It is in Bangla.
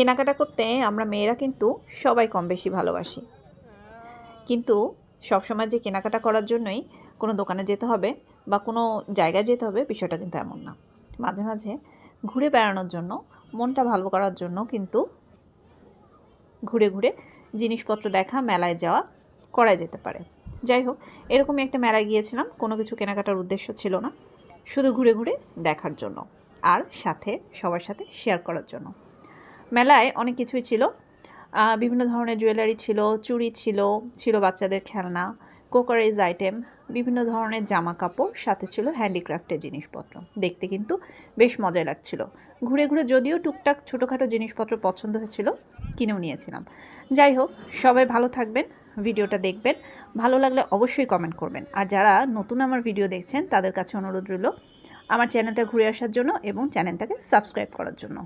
কেনাকাটা করতে আমরা মেয়েরা কিন্তু সবাই কম বেশি ভালোবাসি, কিন্তু সবসময় যে কেনাকাটা করার জন্যই কোনো দোকানে যেতে হবে বা কোনো জায়গায় যেতে হবে বিষয়টা কিন্তু এমন না। মাঝে মাঝে ঘুরে বেড়ানোর জন্য, মনটা ভালো করার জন্য কিন্তু ঘুরে ঘুরে জিনিসপত্র দেখা, মেলায় যাওয়া করা যেতে পারে। যাই হোক, এরকমই একটা মেলায় গিয়েছিলাম। কোনো কিছু কেনাকাটার উদ্দেশ্য ছিল না, শুধু ঘুরে ঘুরে দেখার জন্য আর সাথে সবার সাথে শেয়ার করার জন্য। মেলায় অনেক কিছুই ছিল, বিভিন্ন ধরনের জুয়েলারি ছিল, চুড়ি ছিল, ছিল বাচ্চাদের খেলনা, কোকারিজ আইটেম, বিভিন্ন ধরনের জামা কাপড়, সাথে ছিল হ্যান্ডিক্রাফটের জিনিসপত্র। দেখতে কিন্তু বেশ মজাই লাগছিল। ঘুরে ঘুরে যদিও টুকটাক ছোটোখাটো জিনিসপত্র পছন্দ হয়েছিল, কিনেও নিয়েছিলাম। যাই হোক, সবাই ভালো থাকবেন, ভিডিওটা দেখবেন, ভালো লাগলে অবশ্যই কমেন্ট করবেন। আর যারা নতুন আমার ভিডিও দেখছেন তাদের কাছে অনুরোধ রইল আমার চ্যানেলটা ঘুরে আসার জন্য এবং চ্যানেলটাকে সাবস্ক্রাইব করার জন্য।